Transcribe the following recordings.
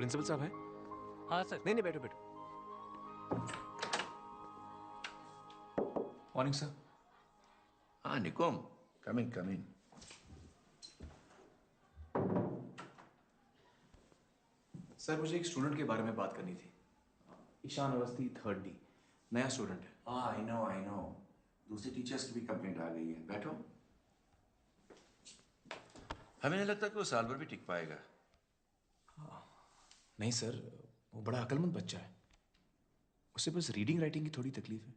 Principal साहब हैं? हाँ सर। नहीं नहीं, बैठो बैठो। Morning sir. हाँ निकुम, कम इन कम इन। सर मुझे एक स्टूडेंट के बारे में बात करनी थी। ईशान अवस्थी, 3rd D, नया स्टूडेंट है। हाँ आई नो। दूसरे टीचर्स की भी कंप्लेंट आ गई है। बैठो। हमें नहीं लगता कि वो साल भर भी टिक पाएगा। नहीं सर, वो बड़ा अक्लमंद बच्चा है। उसे बस रीडिंग राइटिंग की थोड़ी तकलीफ है।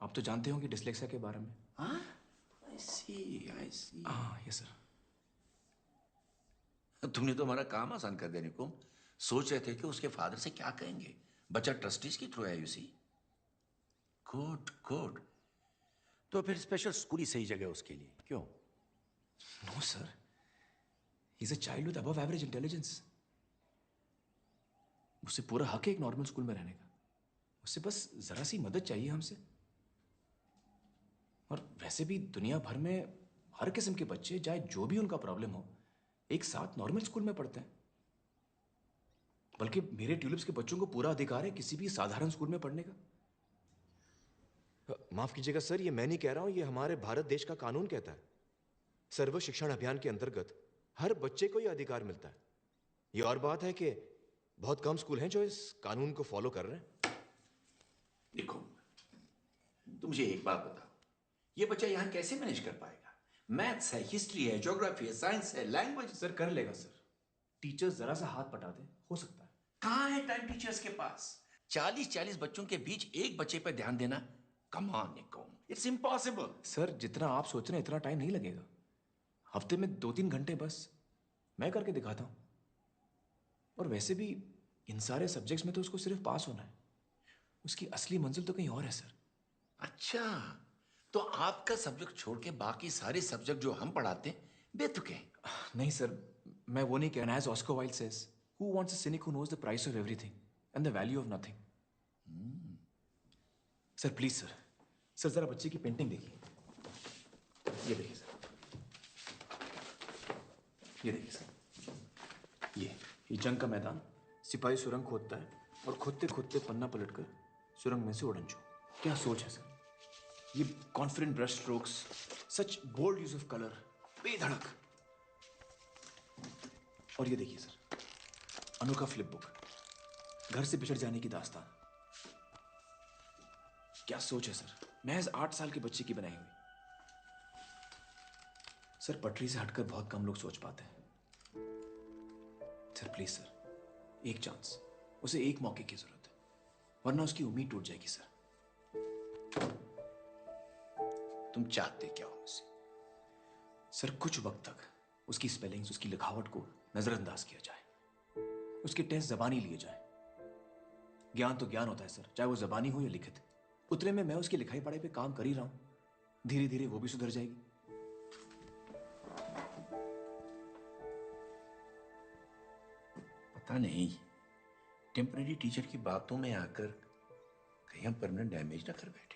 आप तो जानते होंगे डिसलेक्सिया के बारे में। हाँ आई सी। हाँ यस सर। तुमने तो हमारा काम आसान कर दिया निकुम। सोच रहे थे कि उसके फादर से क्या कहेंगे। बच्चा ट्रस्टीज के थ्रू है यू सी। Good good. तो फिर स्पेशल स्कूल ही सही जगह है उसके लिए, क्यों? No sir, he is a child with above average intelligence. उसे पूरा हक है एक नॉर्मल स्कूल में रहने का। उसे बस जरा सी मदद चाहिए हमसे। और वैसे भी दुनिया भर में हर किस्म के बच्चे, चाहे जो भी उनका प्रॉब्लम हो, एक साथ नॉर्मल स्कूल में पढ़ते हैं। बल्कि मेरे ट्यूलिप्स के बच्चों को पूरा अधिकार है किसी भी साधारण स्कूल में पढ़ने का। माफ कीजिएगा सर, ये मैं नहीं कह रहा हूं, ये हमारे भारत देश का कानून कहता है। सर्व शिक्षण अभियान के अंतर्गत हर बच्चे को यह अधिकार मिलता है। ये और बात है कि बहुत कम स्कूल हैं जो इस कानून को फॉलो कर रहे हैं। निकुम, तुम मुझे एक बात बताओ, ये बच्चा यहां कैसे मैनेज कर पाएगा? मैथ्स है, हिस्ट्री है, ज्योग्राफी है, साइंस है, लैंग्वेज। सर कर लेगा सर। टीचर्स जरा सा हाथ पटा दे, हो सकता है। कहां है टाइम टीचर्स के पास? 40-40 बच्चों के बीच एक बच्चे पर ध्यान देना, come on Nikum, it's impossible. Sir जितना आप सोच रहे हैं इतना टाइम नहीं लगेगा। हफ्ते में 2-3 घंटे बस मैं करके दिखाता हूं। और वैसे भी इन सारे सब्जेक्ट्स में तो उसको सिर्फ पास होना है। उसकी असली मंजिल तो कहीं और है सर। अच्छा, तो आपका सब्जेक्ट छोड़ के बाकी सारे सब्जेक्ट जो हम पढ़ाते हैं बेतुके हैं। नहीं सर, मैं वो नहीं कह रहा। As Oscar Wilde says, who wants a cynic who knows the price of everything and the value of nothing. Sir please sir, sir जरा बच्चे की पेंटिंग देखिए। ये देखिए सर, ये देखिए सर। ये जंग का मैदान, सिपाही सुरंग खोदता है और खोदते खोदते पन्ना पलटकर सुरंग में से उड़न छू। क्या सोच है सर। ये confident brush strokes, such bold use of colour, बेधड़क। और ये देखिए सर, अनोखा फ्लिप बुक, घर से बिछड़ जाने की दास्तान। क्या सोच है सर, महज 8 साल के बच्चे की बनाई हुई। सर पटरी से हटकर बहुत कम लोग सोच पाते हैं। सर प्लीज सर, एक चांस, उसे एक मौके की जरूरत है, वरना उसकी उम्मीद टूट जाएगी सर। तुम चाहते क्या हो मुझसे? सर कुछ वक्त तक उसकी स्पेलिंग्स, उसकी लिखावट को नजरअंदाज किया जाए। उसके टेस्ट जबानी लिए जाए। ज्ञान तो ज्ञान होता है सर, चाहे वो जबानी हो या लिखित। उतने में मैं उसकी लिखाई पढ़ाई पे काम कर ही रहा हूं। धीरे धीरे वो भी सुधर जाएगी। पता नहीं, टेम्परेरी टीचर की बातों में आकर कहीं हम परमानेंट डैमेज ना कर बैठे।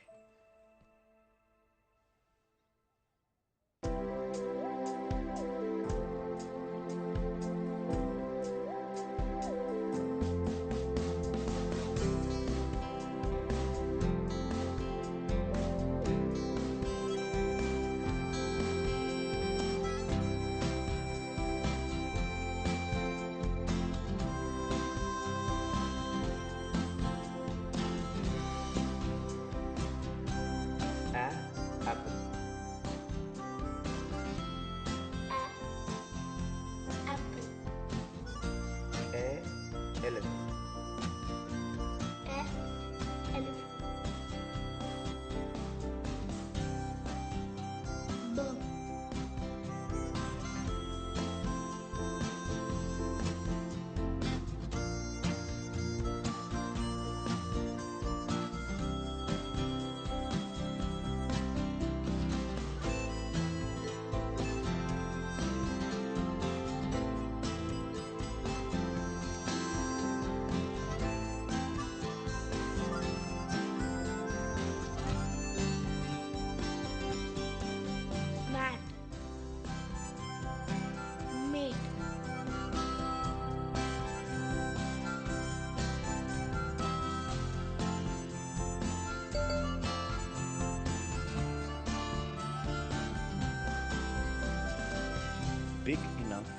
big enough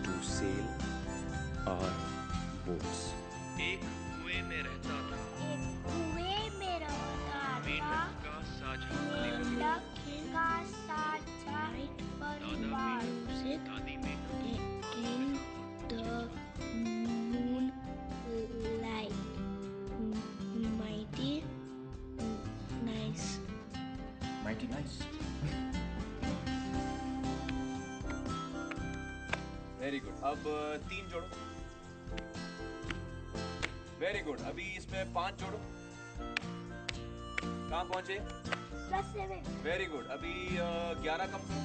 to sail our boats. एक कुएं में रहता था, एक कुएं में रहता था, मेंढक का साझा मेंढक का साझा परिवार से दादी में in the moonlight. Mighty nice. mighty nice. Very good. अब 3 जोड़ो। Very good. अभी इसमें 5 जोड़ो। कहाँ पहुंचे? Plus 7. Very good. अभी 11 कम करो।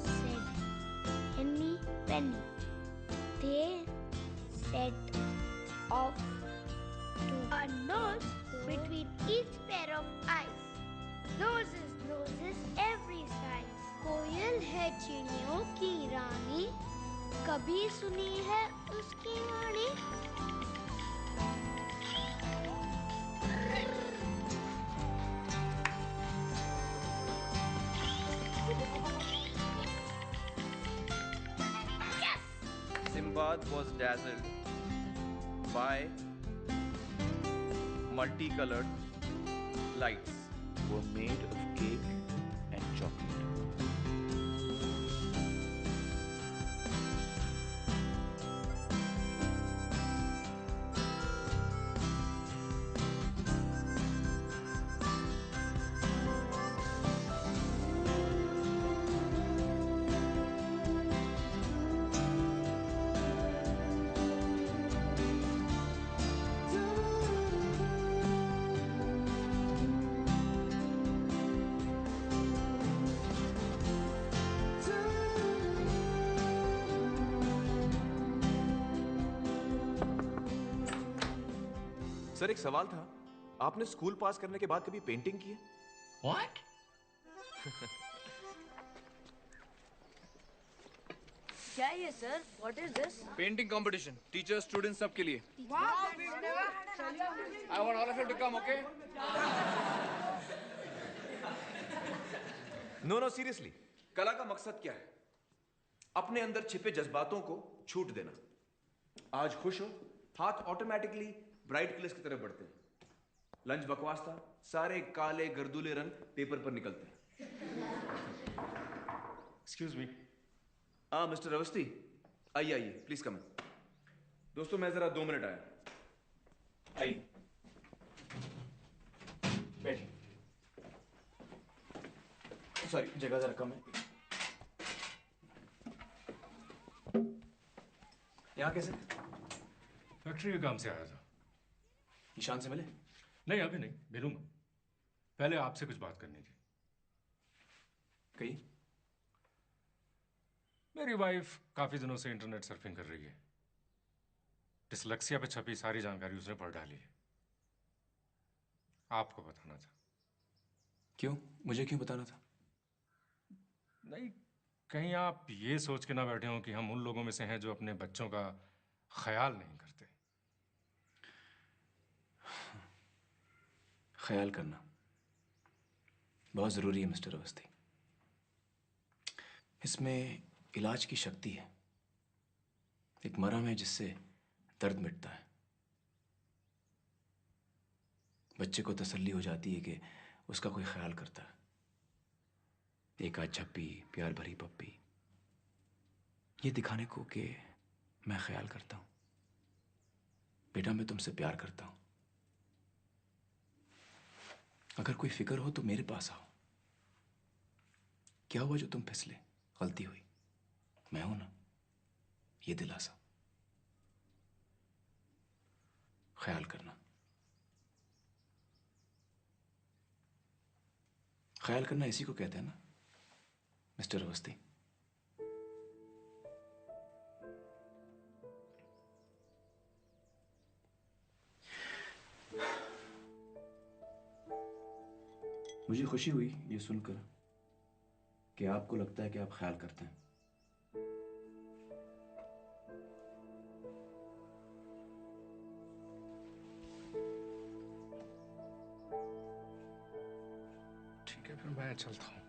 Said Henny Penny. They set off to a nose between each pair of eyes. Noses, noses, every size. कोयल है चिड़ियों की रानी, कभी सुनी है उसकी वाणी? Simbad was dazzled by multicolored lights. Were made of cake and chocolate. Sir, एक सवाल था, आपने स्कूल पास करने के बाद कभी पेंटिंग की है? What? क्या है ये sir? What is this? Painting competition, teachers students सबके लिए। I want all of you to come, okay? No seriously, कला का मकसद क्या है? अपने अंदर छिपे जज्बातों को छूट देना। आज खुश हो, हाथ ऑटोमेटिकली ब्राइट कलर्स की तरफ बढ़ते हैं। लंच बकवास था, सारे काले गर्दूले रंग पेपर पर निकलते हैं। Excuse me. हाँ मिस्टर अवस्थी, आइए आइए, प्लीज कम। दोस्तों मैं जरा 2 मिनट आया। आइए बैठिए। सॉरी, जगह जरा कम है। यहाँ कैसे? फैक्ट्री के काम से आया था। ईशान से मिले? नहीं, अभी नहीं, मिलूंगा। पहले आपसे कुछ बात करनी थी। कहीं? मेरी वाइफ काफी दिनों से इंटरनेट सर्फिंग कर रही है। डिसलेक्सिया पे छपी सारी जानकारी उसने पढ़ डाली है। आपको बताना था। क्यों? मुझे क्यों बताना था? नहीं, कहीं आप ये सोच के ना बैठे हो कि हम उन लोगों में से हैं जो अपने बच्चों का ख्याल नहीं करते। ख्याल करना बहुत जरूरी है मिस्टर अवस्थी। इसमें इलाज की शक्ति है। एक मरहम है जिससे दर्द मिटता है। बच्चे को तसल्ली हो जाती है कि उसका कोई ख्याल करता है। एक आध झप्पी, प्यार भरी पप्पी, ये दिखाने को कि मैं ख्याल करता हूं। बेटा, मैं तुमसे प्यार करता हूं। अगर कोई फिक्र हो तो मेरे पास आओ। क्या हुआ जो तुम फिसले? गलती हुई, मैं हूं ना, ये दिलासा। ख्याल करना। ख्याल करना इसी को कहते हैं ना मिस्टर अवस्थी। मुझे खुशी हुई ये सुनकर कि आपको लगता है कि आप ख्याल करते हैं। फिर मैं चलता हूँ।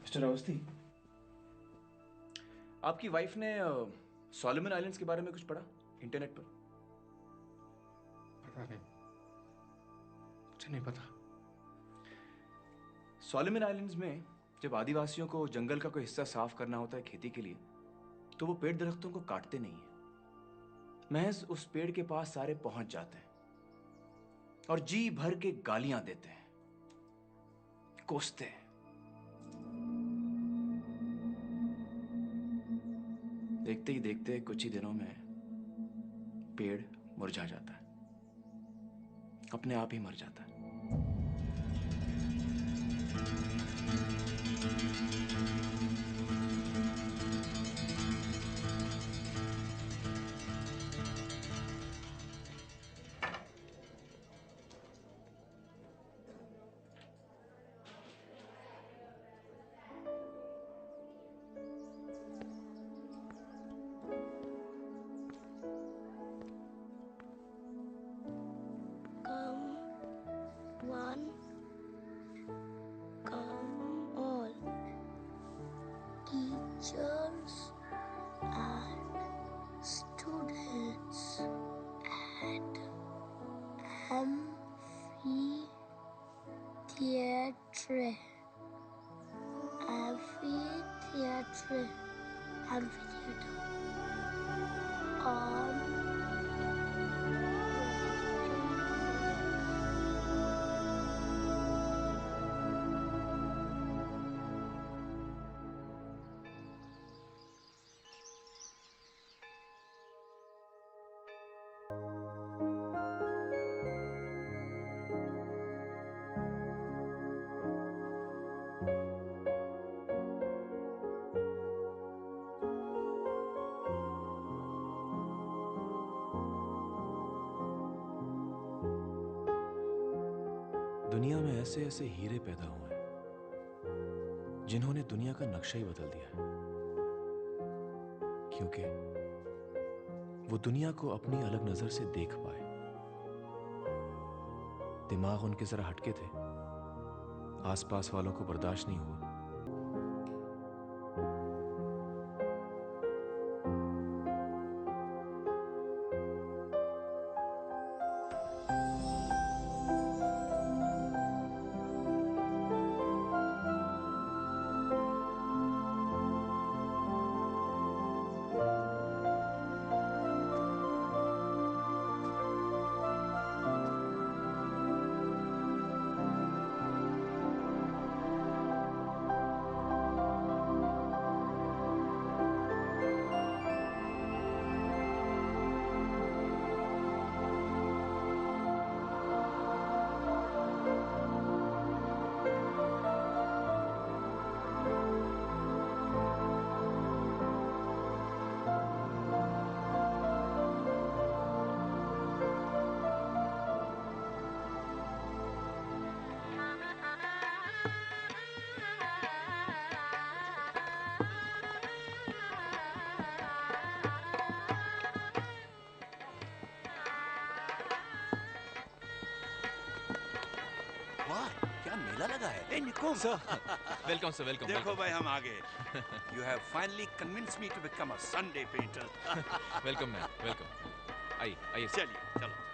मिस्टर अवस्थी, आपकी वाइफ ने सोलोमन आइलैंड्स के बारे में कुछ पढ़ा इंटरनेट पर? पता नहीं, मुझे नहीं पता। सोलोमन आइलैंड्स में जब आदिवासियों को जंगल का कोई हिस्सा साफ करना होता है खेती के लिए, तो वो पेड़ दरख्तों को काटते नहीं है, महज उस पेड़ के पास सारे पहुंच जाते हैं और जी भर के गालियां देते हैं, कोसते हैं। देखते ही देखते कुछ ही दिनों में पेड़ मुरझा जाता है, अपने आप ही मर जाता है। Come one, come all, teachers and students at amphitheatre, amphitheatre, amphitheatre. दुनिया में ऐसे ऐसे हीरे पैदा हुए हैं जिन्होंने दुनिया का नक्शा ही बदल दिया है, क्योंकि वो दुनिया को अपनी अलग नजर से देख पाए। दिमाग उनके जरा हटके थे, आसपास वालों को बर्दाश्त नहीं हुआ। वाह, क्या मेला लगा है। ए निकुम, Welcome, sir. Welcome. देखो भाई हम आ गए। You have finally convinced me to become a Sunday painter. Welcome, man. Welcome. आइए, आइए। चलिए, चलो।